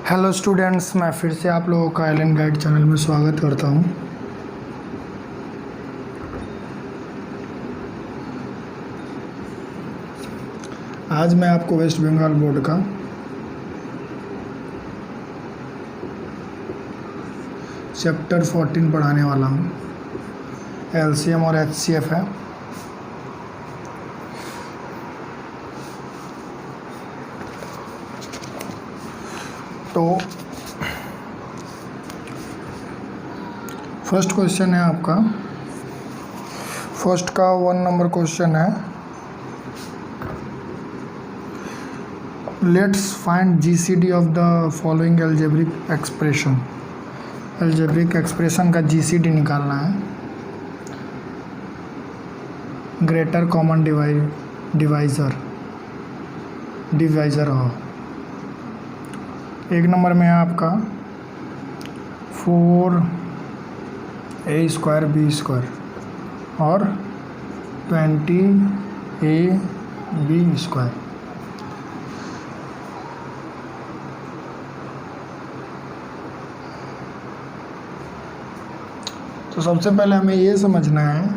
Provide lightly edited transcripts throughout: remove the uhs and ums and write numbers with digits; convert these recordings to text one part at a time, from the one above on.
Hello students, मैं फिर से आप लोगों का एलन गाइड चैनल में स्वागत करता हूं। आज मैं आपको वेस्ट बंगाल बोर्ड का चैप्टर 14 पढ़ाने वाला हूं। एलसीएम और एचसीएफ है। तो फर्स्ट क्वेश्चन है आपका, फर्स्ट का 1 नंबर क्वेश्चन है, let's find GCD of the following algebraic expression. Algebraic expression का जीसीडी निकालना है। ग्रेटर कॉमन डिवाइज़र हो। 1 नंबर में है आपका 4a² b² और 20ab²। तो सबसे पहले हमें ये समझना है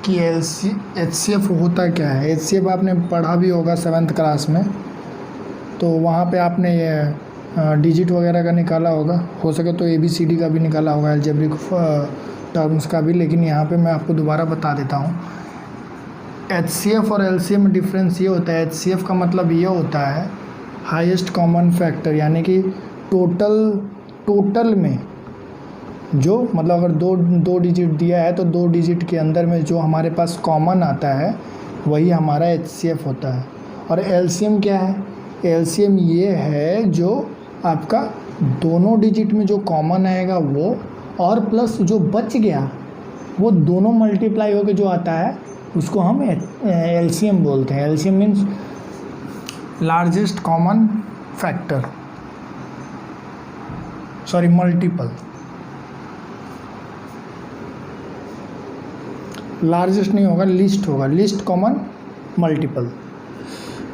कि एचसीएफ होता क्या है। एचसीएफ आपने पढ़ा भी होगा 7th क्लास में, तो वहाँ पे आपने ये डिजिट वगैरह का निकाला होगा, हो सके तो ABCD का भी निकाला होगा, एल्जेब्रिक टर्म्स का भी, लेकिन यहाँ पे मैं आपको दोबारा बता देता हूँ। HCF और LCM में डिफरेंस ये होता है, HCF का मतलब ये होता है हाईएस्ट कॉमन फैक्टर, यानी कि टोटल में जो मतलब अगर दो डिजिट दिया है तो 2 डिजिट के अंदर में जो हमारे पास कॉमन आता है वही हमारा HCF होता है। और LCM क्या है? LCM ये है जो आपका दोनों डिजिट में जो कॉमन आएगा वो, और प्लस जो बच गया वो दोनों मल्टीप्लाई होकर जो आता है उसको हम LCM बोलते हैं। LCM means largest common factor, sorry multiple. Largest नहीं होगा, लिस्ट होगा, लिस्ट कॉमन मल्टीपल।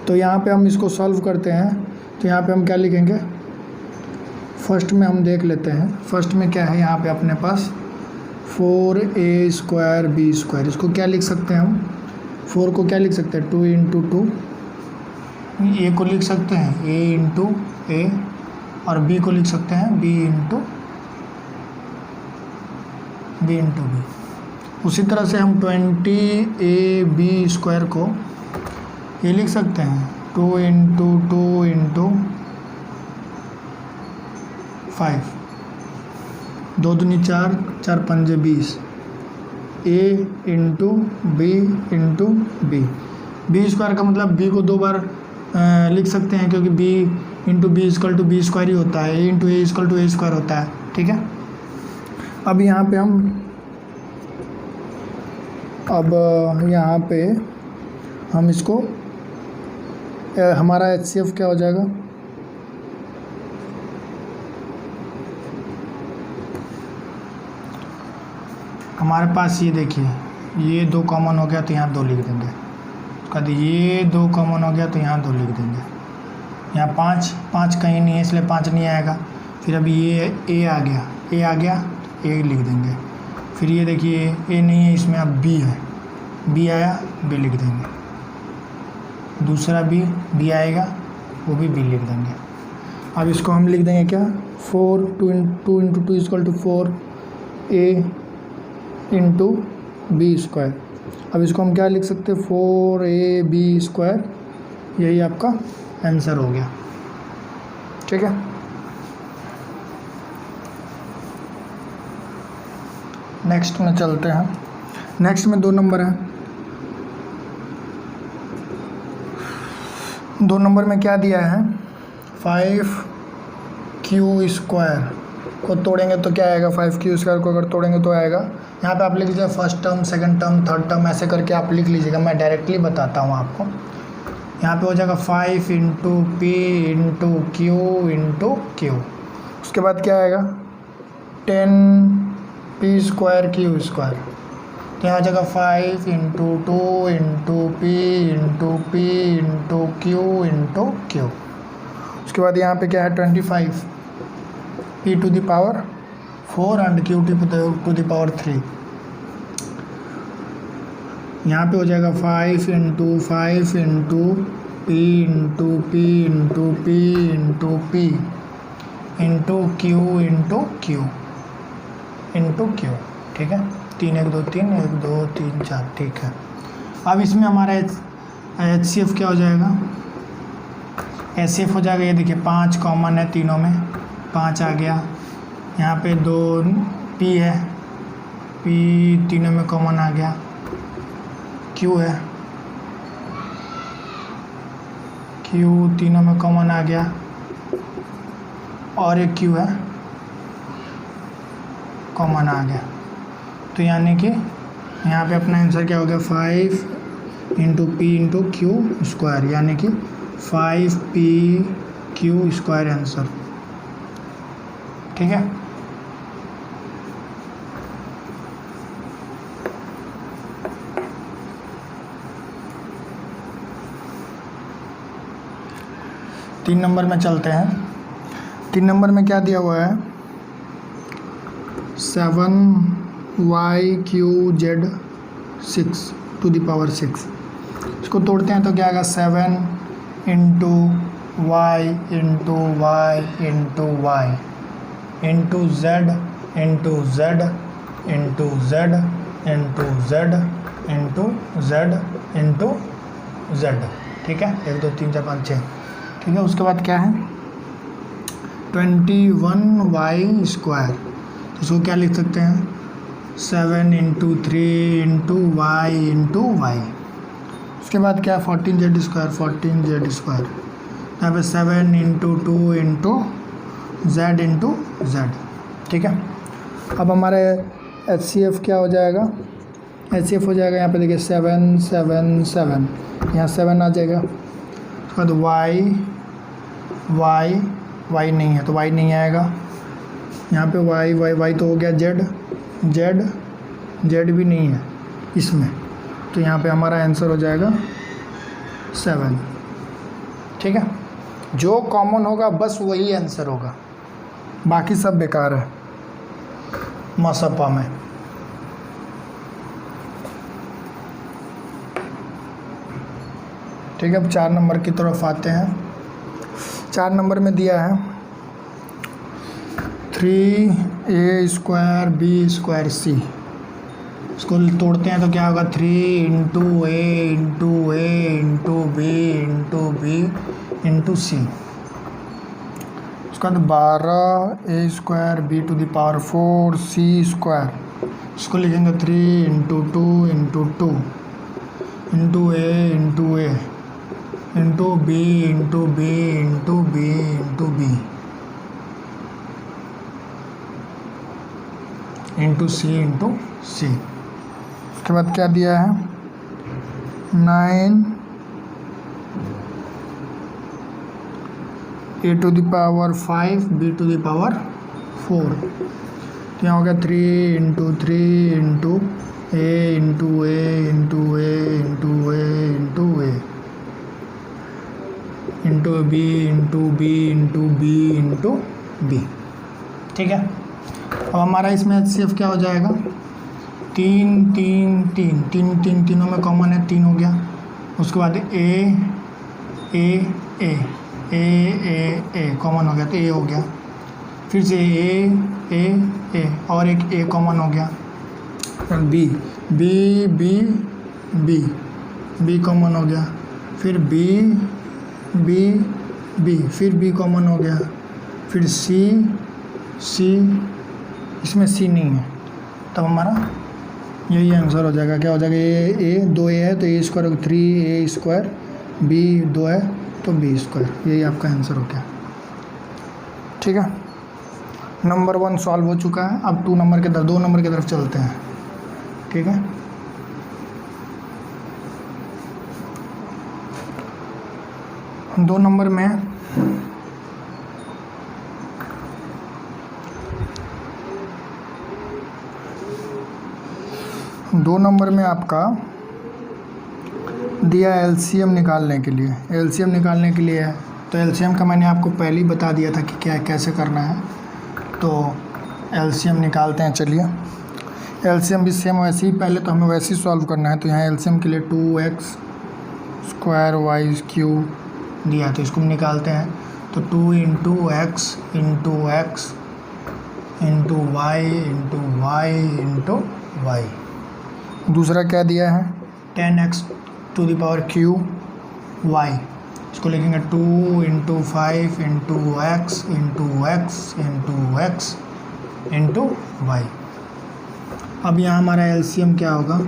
तो यहाँ पे हम इसको सॉल्व करते हैं। तो यहाँ पे हम क्या लिखेंगे, फर्स्ट में हम देख लेते हैं। फर्स्ट में क्या है यहाँ पे अपने पास 4a² b²। इसको क्या लिख सकते हैं हम? 4 को क्या लिख सकते हैं? 2 × 2। a को लिख सकते हैं a × a, और b को लिख सकते हैं b × b। उसी तरह से हम 20ab² को ये लिख सकते हैं 2 × 2 × 5, 2 दूनी 4, 4 पंजे 20, a × b × b। b² का मतलब b को 2 बार लिख सकते हैं, क्योंकि b × b = b² ही होता है, a × a = a² होता है। ठीक है। अब यहाँ पे हम इसको हमारा HCF क्या हो जाएगा? हमारे पास ये देखिए, ये 2 कॉमन हो गया तो यहाँ 2 लिख देंगे। उसके बाद ये 2 कॉमन हो गया तो यहाँ 2 लिख देंगे। यहाँ 5 कहीं नहीं है इसलिए 5 नहीं आएगा। फिर अभी ये a आ गया a लिख देंगे। फिर ये देखिए a नहीं है इसमें, अब b है, b आया b लिख देंगे। दूसरा b आएगा वो भी b लिख देंगे। अब इसको हम लिख देंगे क्या? 4 2 × 2 = 4a × b²। अब इसको हम क्या लिख सकते हैं? 4ab²। यही आपका आंसर हो गया। ठीक है। नेक्स्ट में चलते हैं। नेक्स्ट में 2 नंबर है। 2 नंबर में क्या दिया है? 5q² को तोड़ेंगे तो क्या आएगा? 5q² को अगर तोड़ेंगे तो आएगा, यहाँ पे आप लिख लीजिए first term, second term, third term, ऐसे करके आप लिख लीजिएगा। मैं डायरेक्टली बताता हूँ आपको। यहाँ पे हो जाएगा 5 × p × q × q। उसके बाद क्या आएगा? 10p² q²। तो यहाँ जगह 5 × 2 × p × q × q। उसके बाद यहाँ पे क्या है 25 p to the power 4 and q to the power 3। यहाँ पे हो जाएगा 5 into 5 into p into p into p into p into q into q into q। ठीक है, 3 1 2 3 1 2 3 4। ठीक है, अब इसमें हमारा HCF क्या हो जाएगा, HCF हो जाएगा, ये देखिए 5 कॉमन है तीनों में, 5 आ गया। यहाँ पे 2 P है, P तीनों में कॉमन आ गया। Q है, Q तीनों में कॉमन आ गया, और एक Q है कॉमन आ गया। तो यानी कि यहाँ पे अपना आंसर क्या हो गया, 5 into p into Q square, यानी कि 5p क्यू स्क्वायर आंसर। ठीक है, तीन नंबर में चलते हैं। 3 नंबर में क्या दिया हुआ है, 7yqz 6 टू द पावर 6। इसको तोड़ते हैं तो क्या आएगा, 7 into y into y into y into z into z into z into z into z into z. ठीक है, 1 2 3 4 5 6। ठीक है, उसके बाद क्या है, 21y स्क्वायर। तो इसको क्या लिख सकते हैं, 7 into 3 into y into y. उसके बाद क्या है, 14z स्क्वायर, 14z स्क्वायर। यहाँ पे 7 into 2 into z into z. ठीक है, अब हमारे HCF क्या हो जाएगा, HCF हो जाएगा, यहाँ पे देखिए 7 7 7, यहाँ 7 आ जाएगा। उसके बाद y नहीं है तो y नहीं आएगा। यहाँ पे y तो हो गया, z भी नहीं है इसमें, तो यहाँ पे हमारा आंसर हो जाएगा 7। ठीक है, जो कॉमन होगा बस वही आंसर होगा, बाकी सब बेकार है मसपा में। ठीक है, अब 4 नंबर की तरफ आते हैं। 4 नंबर में दिया है 3a स्क्वायर बी स्क्वायर सी। इसको तोड़ते हैं तो क्या होगा, 3 into a into a into b into b into c. उसके बाद 12a square b to the power 4 c square. इसको लिखेंगे 3 into 2 into 2 into a into a into b into b into b into b into c into c. उसके बाद क्या दिया है, 9 a to the power 5 b to the power 4। तो यहाँ हो गया 3 into 3 into a into a into a into a into a into b into b into b into b. ठीक है, अब हमारा इसमें HCF क्या हो जाएगा, 3 3 3 3 3 तीनों में कॉमन है, 3 हो गया। उसके बाद ए कॉमन हो गया तो ए हो गया, फिर से ए और एक ए कॉमन हो गया, B B B B B common हो गया, फिर बी बी बी फिर बी कॉमन हो गया, फिर सी इसमें सी नहीं है, तब हमारा यही आंसर हो जाएगा। क्या हो जाएगा, ए 2 ए है तो ए स्क्वायर हो गया 3a स्क्वायर, बी 2 है तो बी स्क्वायर, यही आपका आंसर हो गया। ठीक है, नंबर 1 सॉल्व हो चुका है। अब 2 नंबर के 2 नंबर की तरफ चलते हैं। ठीक है, दो नंबर में आपका दिया एलसीएम निकालने के लिए। एलसीएम निकालने के लिए है तो एलसीएम का मैंने आपको पहले ही बता दिया था कि क्या कैसे करना है। तो एलसीएम निकालते हैं। चलिए एलसीएम भी सेम वैसे ही, पहले तो हमें वैसे ही सॉल्व करना है। तो यहाँ एलसीएम के लिए 2x स्क्वायर वाई क्यूब दिया, तो इसको हम निकालते हैं। तो 2 into x into x into y into y into y. दूसरा क्या दिया है 10x to the power cube y, इसको लिखेंगे 2 into 5 into x into x into x into y. अब यहाँ हमारा एलसीएम क्या होगा,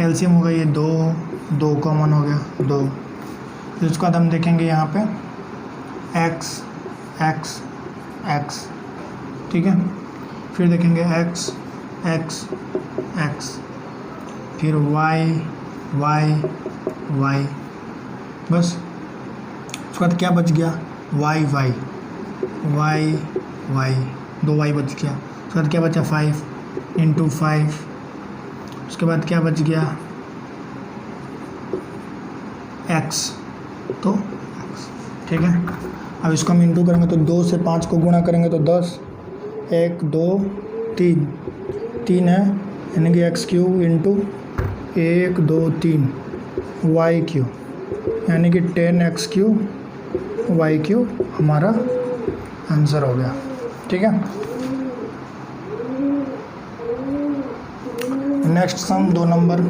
एलसीएम होगा ये 2 कॉमन हो गया 2। फिर उसके बाद हम देखेंगे यहाँ पे x x x, ठीक है। फिर देखेंगे x x x, फिर y y y, बस। उसके बाद क्या बच गया y y y y, 2y बच गया। उसके बाद क्या बचा 5 इंटू 5, उसके बाद क्या बच गया x, तो x, ठीक है। अब इसको हम इंटू करेंगे तो 2 से 5 को गुणा करेंगे तो 10, 1 2 3 है, यानी कि x cube into 1 2 3 y cube, यानी कि 10x क्यूब वाई क्यूब हमारा आंसर हो गया, ठीक है। Next sum 2 number.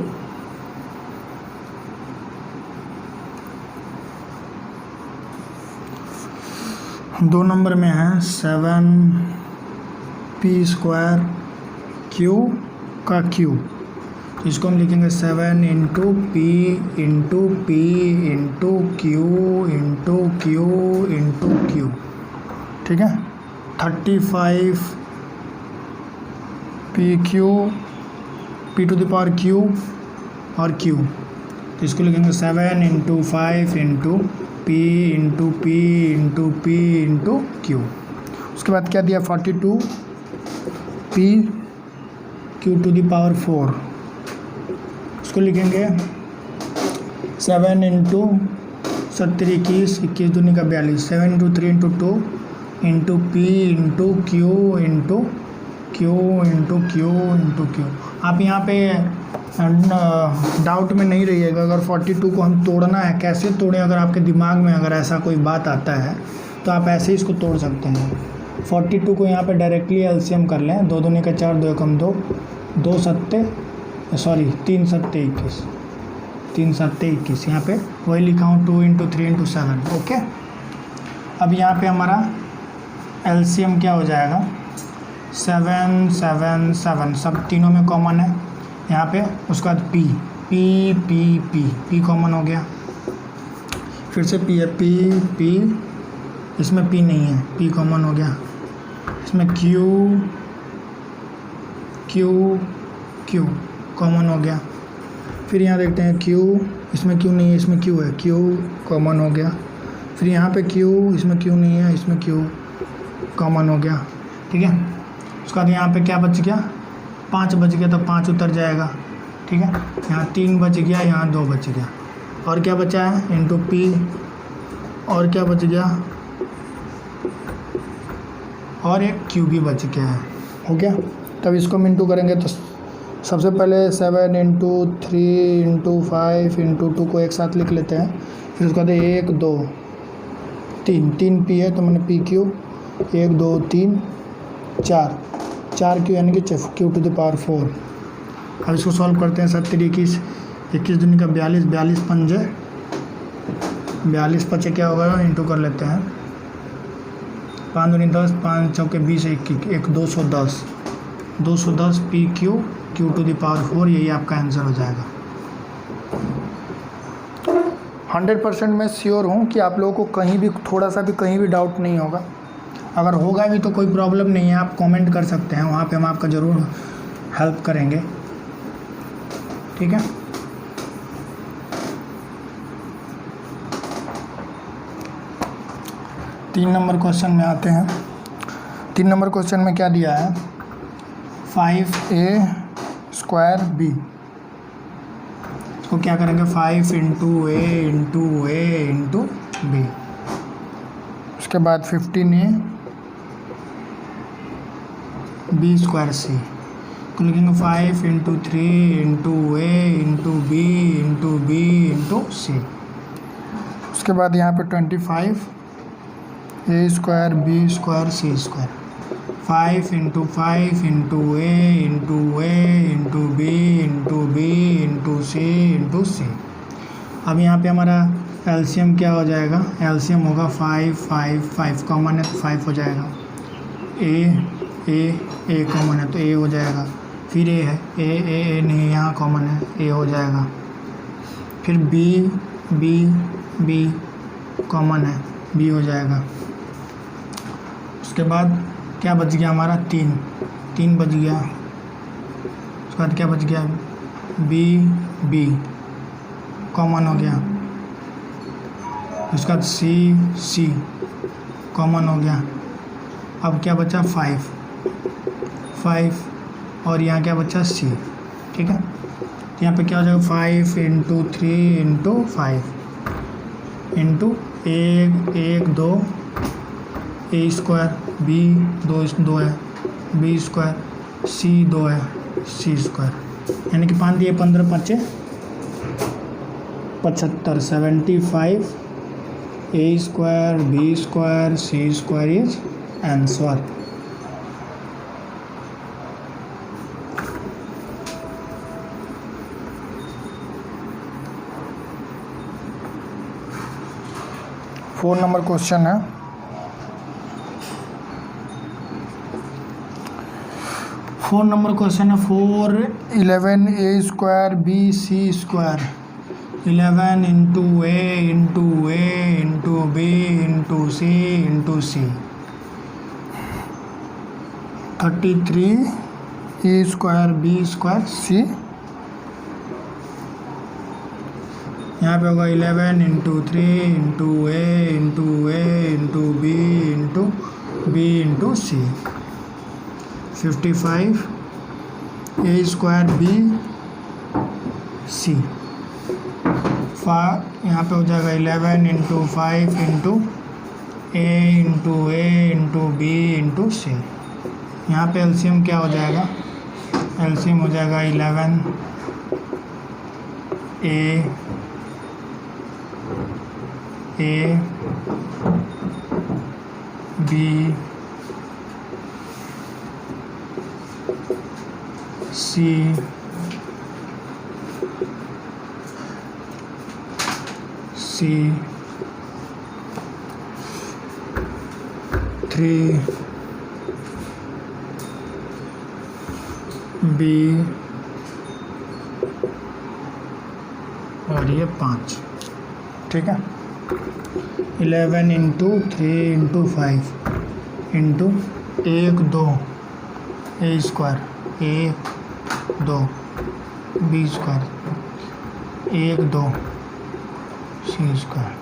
दो नंबर में है 7p स्क्वायर क्यू का क्यूब, तो इसको हम लिखेंगे 7 into p into p into q into q into q, ठीक है। 35 p q p to the power q और क्यू, तो इसको लिखेंगे 7 into 5 into p into p into p into q. उसके बाद क्या दिया 42 p q to the power 4, उसको लिखेंगे 7 इंटू 70 21 21 दूनी का 42, 7 into 3 into 2 into p into q into q into q into Q. आप यहाँ पे डाउट में नहीं रहिएगा, अगर 42 को हम तोड़ना है कैसे तोड़ें, अगर आपके दिमाग में अगर ऐसा कोई बात आता है तो आप ऐसे ही इसको तोड़ सकते हैं। 42 को यहाँ पे डायरेक्टली एलसीएम कर लें, 2 दूनी का 4 2 एकम 2 2 सत्ते 3 सत्ते 21 3 सत्ते 21, यहाँ पे वही लिखा हूँ 2 इंटू 3 इंटू 7, ओके। अब यहाँ पे हमारा एलसीएम क्या हो जाएगा 7 7 7, सब तीनों में कॉमन है यहाँ पे। उसके बाद P P P P P common हो गया, फिर से पी है पी पी, इसमें पी नहीं है, पी कॉमन हो गया। इसमें क्यू क्यू क्यू कॉमन हो गया। फिर यहाँ देखते हैं क्यू, इसमें क्यू नहीं है, इसमें क्यू है, क्यू कॉमन हो गया। फिर यहाँ पे क्यू, इसमें क्यू नहीं है, इसमें क्यू कॉमन हो गया, ठीक है। उसके बाद यहाँ पे क्या बच गया 5 बच गया, तो 5 उतर जाएगा, ठीक है। यहाँ 3 बच गया, यहाँ 2 बच गया, और क्या बचा है इंटू पी, और क्या बच गया, और एक क्यू भी बच गया है, हो गया। तब इसको हम इंटू करेंगे तो सबसे पहले 7 इंटू 3 इंटू 5 इंटू 2 को एक साथ लिख लेते हैं। फिर उसके बाद 1 2 3 पी है, तो मैंने पी क्यू 1 2 3 4 क्यू, यानी कि क्यू टू द पावर 4। अब इसको सॉल्व करते हैं। 70 21 21 दूनी का 42 42 पंजे 42 पचे क्या होगा इंटू कर लेते हैं, 5 दूनी 10 5 चौके 20 1 210 p q q to the power 4, यही आपका आंसर हो जाएगा। 100% मैं श्योर हूँ कि आप लोगों को कहीं भी थोड़ा सा भी कहीं भी डाउट नहीं होगा। अगर होगा भी तो कोई प्रॉब्लम नहीं है, आप कमेंट कर सकते हैं, वहाँ पे हम आपका ज़रूर हेल्प करेंगे, ठीक है। तीन नंबर क्वेश्चन में आते हैं। 3 नंबर क्वेश्चन में क्या दिया है 5a स्क्वायर बी, इसको क्या करेंगे 5 इंटू ए इंटू बी। उसके बाद 15a बी स्क्वायर सी। तो लिखेंगे 5 into 3 into a into b into b into c. उसके बाद यहाँ पे 25 a square b square c square. 5 into 5 into a into b into c into c. अब यहाँ पे हमारा एलसीएम क्या हो जाएगा? एलसीएम होगा 5 5 5 कॉमन है तो 5 हो जाएगा। ए कॉमन है तो ए हो जाएगा। फिर ए है ए नहीं, यहाँ कॉमन है, ए हो जाएगा। फिर बी कॉमन है, बी हो जाएगा। उसके बाद क्या बच गया हमारा? 3 बच गया। उसके बाद क्या बच गया? बी कॉमन हो गया। उसके बाद सी कॉमन हो गया। अब क्या बचा? 5 और यहाँ क्या बचा? सी। ठीक है, यहाँ पे क्या हो जाएगा? 5 इंटू 3 इंटू 5 इंटू 1 2 ए स्क्वायर बी 2 है, बी स्क्वायर सी 2 है, सी स्क्वायर। यानी कि 5 दिए 15 5 75 75 a square b square c square is answer. Four number question है। फोर नंबर क्वेश्चन है 4 11 a square b c square 11 into a into b into c 33 a square b square c. यहाँ पे होगा 11 into 3 into a into b into c. 55 a square b c. यहाँ पे हो जाएगा 11 into 5 into a into b into सी। यहाँ पे LCM क्या हो जाएगा? एलसीएम हो जाएगा 11 A B C C 3 B और ये 5। ठीक है, 11 इंटू 3 इंटू 5 इंटू 1 2 ए स्क्वायर 1 2 बी स्क्वायर 1 2 सी स्क्वायर।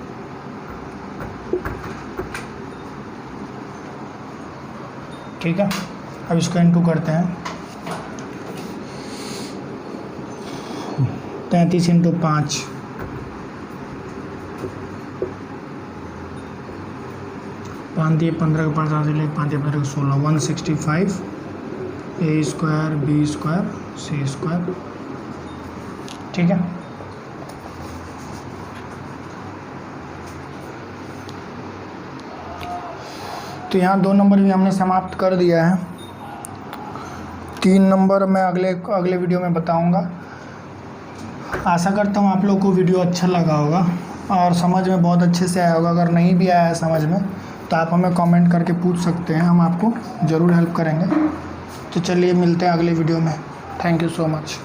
ठीक है, अब इसका इंटू करते हैं। 33 इंटू 5 5 दिए 15 के 5 5 दिए 15 16 165 ए square b square c square. ठीक है, तो यहाँ 2 नंबर भी हमने समाप्त कर दिया है। 3 नंबर मैं अगले वीडियो में बताऊंगा। आशा करता हूँ आप लोग को वीडियो अच्छा लगा होगा और समझ में बहुत अच्छे से आया होगा। अगर नहीं भी आया है समझ में तो आप हमें कमेंट करके पूछ सकते हैं, हम आपको ज़रूर हेल्प करेंगे। तो चलिए मिलते हैं अगले वीडियो में। Thank you so much.